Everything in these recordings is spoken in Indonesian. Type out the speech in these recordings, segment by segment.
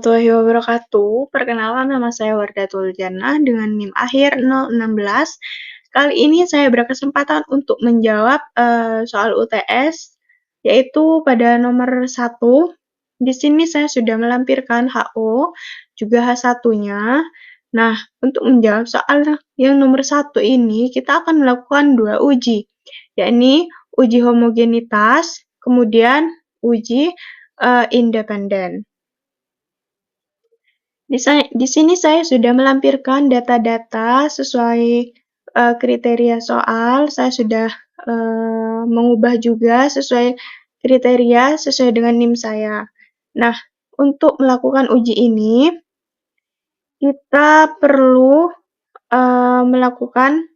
warahmatullahi wabarakatuh. Perkenalkan, nama saya Wardatul Jannah dengan NIM akhir 016. Kali ini saya berkesempatan untuk menjawab soal UTS, yaitu pada nomor 1. Di sini saya sudah melampirkan HO, juga H1-nya. Nah, untuk menjawab soal yang nomor 1 ini, kita akan melakukan 2 uji, yakni uji homogenitas, kemudian uji independen. Di sini saya sudah melampirkan data-data sesuai kriteria soal. Saya sudah mengubah juga sesuai kriteria sesuai dengan NIM saya. Nah, untuk melakukan uji ini, kita perlu melakukan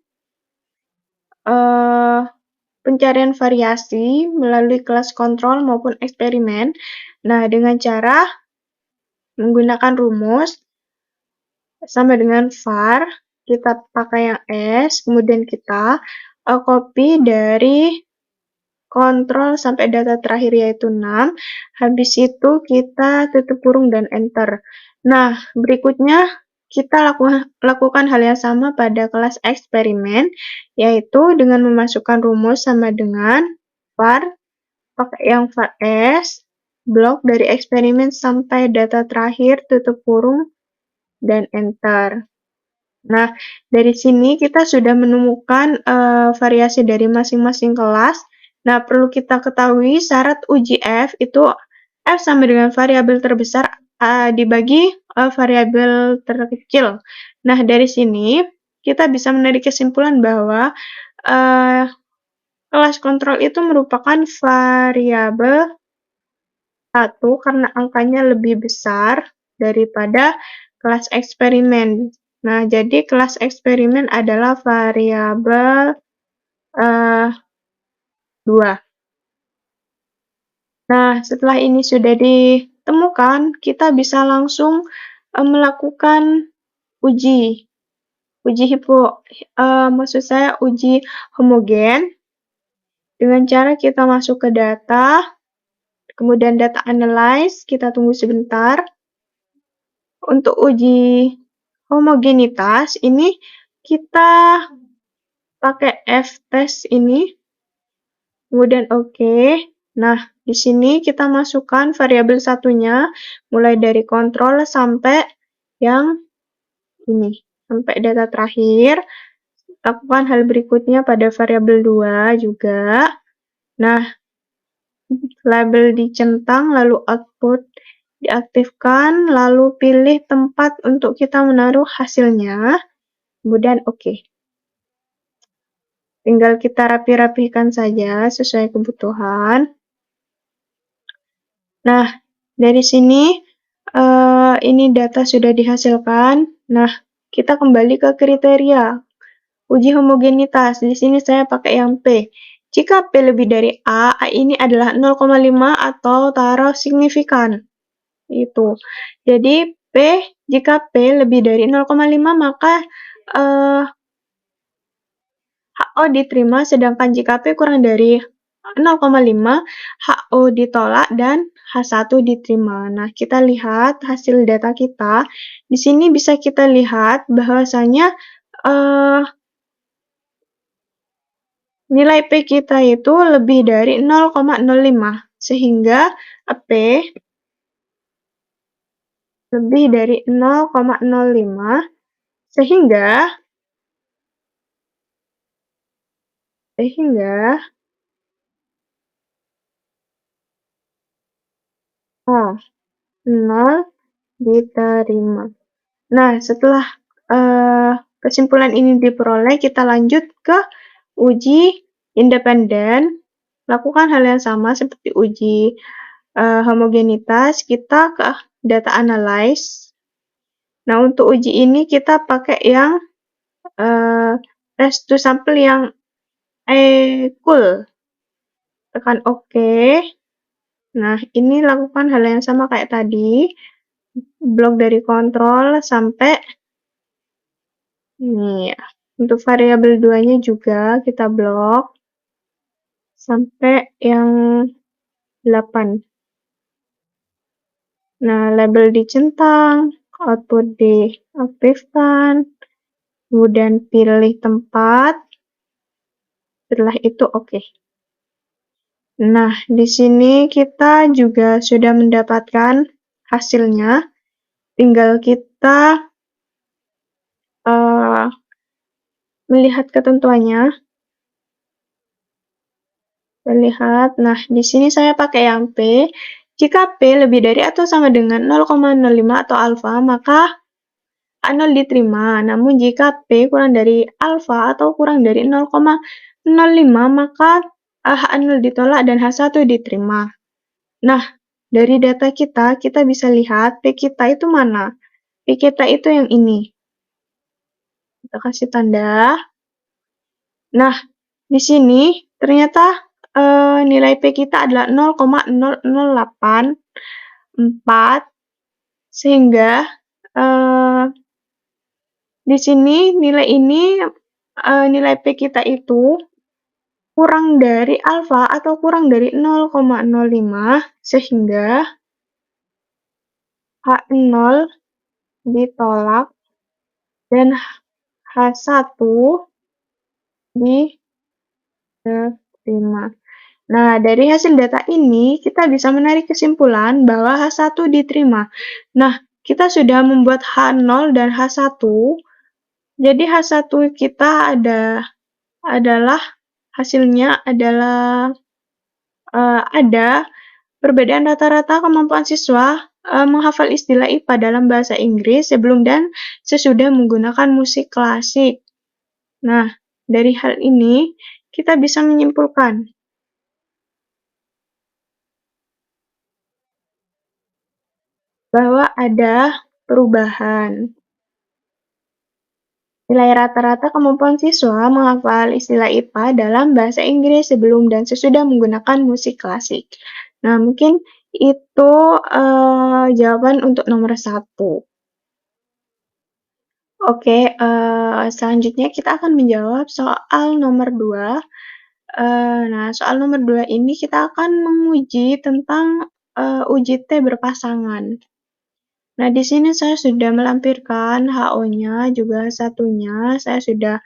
pencarian variasi melalui kelas kontrol maupun eksperimen. Nah, dengan cara menggunakan rumus sama dengan var, kita pakai yang S, kemudian kita copy dari kontrol sampai data terakhir yaitu 6, habis itu kita tutup kurung dan enter. Nah, berikutnya kita lakukan hal yang sama pada kelas eksperimen, yaitu dengan memasukkan rumus sama dengan var, pakai yang var S, blok dari eksperimen sampai data terakhir, tutup kurung, dan enter. Nah, dari sini kita sudah menemukan variasi dari masing-masing kelas. Nah, perlu kita ketahui syarat uji F itu F sama dengan variabel terbesar dibagi variabel terkecil. Nah, dari sini kita bisa menarik kesimpulan bahwa kelas kontrol itu merupakan variabel 1 karena angkanya lebih besar daripada kelas eksperimen. Nah, jadi kelas eksperimen adalah variabel 2. Nah, setelah ini sudah ditemukan, kita bisa langsung melakukan uji homogen dengan cara kita masuk ke data, kemudian data analyze, kita tunggu sebentar. Untuk uji homogenitas ini kita pakai F-test ini, kemudian oke. Nah, di sini kita masukkan variabel satunya, mulai dari kontrol sampai yang ini, sampai data terakhir. Lakukan hal berikutnya pada variabel 2 juga. Nah, label dicentang, lalu output diaktifkan, lalu pilih tempat untuk kita menaruh hasilnya, kemudian oke. Tinggal kita rapi-rapihkan saja sesuai kebutuhan. Nah, dari sini ini data sudah dihasilkan. Nah, kita kembali ke kriteria uji homogenitas. Di sini saya pakai yang P. Jika P lebih dari A ini adalah 0,5 atau taruh signifikan. Itu. Jadi jika P lebih dari 0,5 maka HO diterima, sedangkan jika P kurang dari 0,5, HO ditolak dan H1 diterima. Nah, kita lihat hasil data kita. Di sini bisa kita lihat bahwasanya nilai P kita itu lebih dari 0,05, sehingga P lebih dari 0,05, sehingga 0 diterima. Nah, setelah kesimpulan ini diperoleh, kita lanjut ke uji independen. Lakukan hal yang sama seperti uji homogenitas, kita ke data analyze. Nah, untuk uji ini kita pakai yang raise to sample yang equal. Tekan OK. Nah, ini lakukan hal yang sama kayak tadi. Blok dari kontrol sampai ini ya. Untuk variabel 2-nya juga kita blok sampai yang 8. Nah, label dicentang, output diaktifkan, kemudian pilih tempat, setelah itu oke. Nah, di sini kita juga sudah mendapatkan hasilnya, tinggal kita melihat ketentuannya. Lihat, nah di sini saya pakai yang P. Jika P lebih dari atau sama dengan 0,05 atau alfa, maka H0 diterima. Namun jika P kurang dari alfa atau kurang dari 0,05, maka H0 ditolak dan H1 diterima. Nah, dari data kita bisa lihat P kita itu mana. P kita itu yang ini. Kita kasih tanda. Nah, di sini ternyata nilai P kita adalah 0,0084, sehingga di sini nilai P kita itu kurang dari alfa atau kurang dari 0,05, sehingga H0 ditolak dan H1 diterima. Nah, dari hasil data ini, kita bisa menarik kesimpulan bahwa H1 diterima. Nah, kita sudah membuat H0 dan H1. Jadi, H1 kita adalah hasilnya adalah ada perbedaan rata-rata kemampuan siswa menghafal istilah IPA dalam bahasa Inggris sebelum dan sesudah menggunakan musik klasik. Nah, dari hal ini, kita bisa menyimpulkan bahwa ada perubahan. Nilai rata-rata kemampuan siswa menghafal istilah IPA dalam bahasa Inggris sebelum dan sesudah menggunakan musik klasik. Nah, mungkin itu jawaban untuk nomor 1. Oke, selanjutnya kita akan menjawab soal nomor 2. Nah, soal nomor 2 ini kita akan menguji tentang uji T berpasangan. Nah, di sini saya sudah melampirkan HO-nya, juga satunya. Saya sudah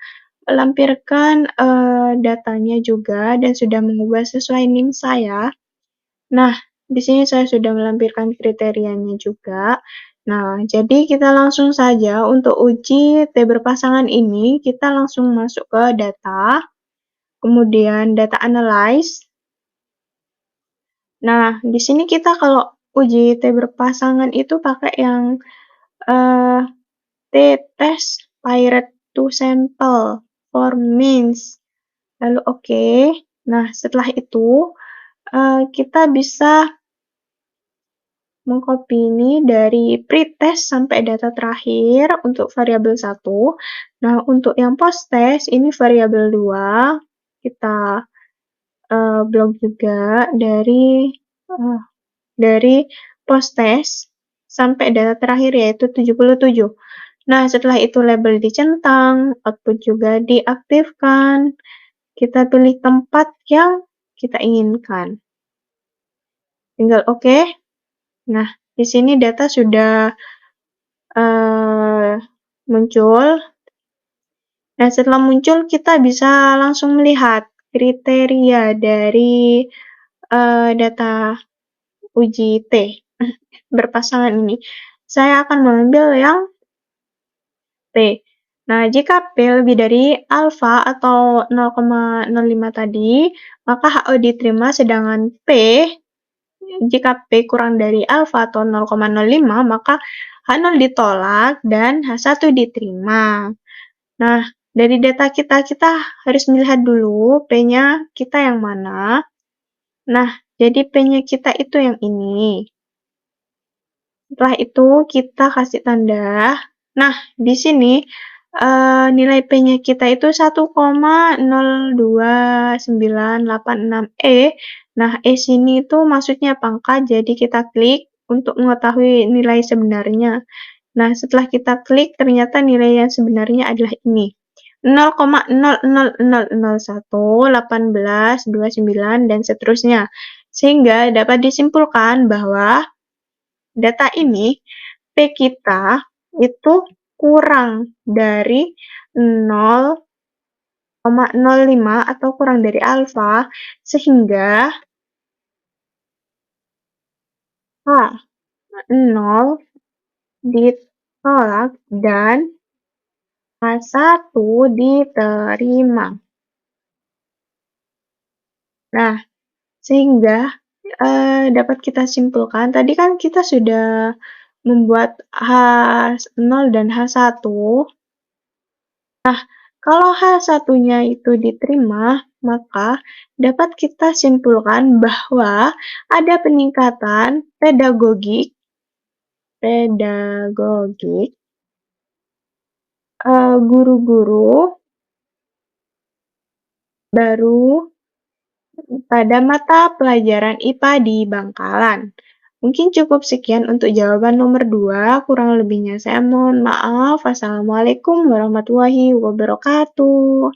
melampirkan datanya juga dan sudah mengubah sesuai NIM saya. Nah, di sini saya sudah melampirkan kriterianya juga. Nah, jadi kita langsung saja untuk uji T berpasangan ini, kita langsung masuk ke data, kemudian data analyze. Nah, di sini kita kalau uji T berpasangan itu pakai yang t-test pirate to sample for means. Lalu oke. Nah, setelah itu kita bisa mengcopy ini dari pretest sampai data terakhir untuk variabel 1. Nah, untuk yang post-test ini variabel 2. Kita blok juga dari post-test sampai data terakhir yaitu 77. Nah, setelah itu label dicentang, output juga diaktifkan. Kita pilih tempat yang kita inginkan. Tinggal oke. Nah, di sini data sudah muncul. Nah, setelah muncul kita bisa langsung melihat kriteria dari data uji T berpasangan ini. Saya akan mengambil yang P. Nah, jika P lebih dari alfa atau 0,05 tadi, maka HO diterima, sedangkan jika P kurang dari alfa atau 0,05, maka H0 ditolak dan H1 diterima. Nah, dari data kita harus melihat dulu P-nya kita yang mana. Nah, jadi P-nya kita itu yang ini. Setelah itu kita kasih tanda. Nah, di sini nilai P-nya kita itu 1,02986E. Nah, E sini itu maksudnya pangkat, jadi kita klik untuk mengetahui nilai sebenarnya. Nah, setelah kita klik, ternyata nilai yang sebenarnya adalah ini. 0,00001, 18, 29, dan seterusnya. Sehingga dapat disimpulkan bahwa data ini P kita itu kurang dari 0,05 atau kurang dari alfa, sehingga H0 ditolak dan H1 diterima. Nah, sehingga dapat kita simpulkan, tadi kan kita sudah membuat H0 dan H1. Nah, kalau H1-nya itu diterima, maka dapat kita simpulkan bahwa ada peningkatan pedagogik guru-guru baru pada mata pelajaran IPA di Bangkalan. Mungkin cukup sekian untuk jawaban nomor 2, kurang lebihnya saya mohon maaf. Wassalamualaikum warahmatullahi wabarakatuh.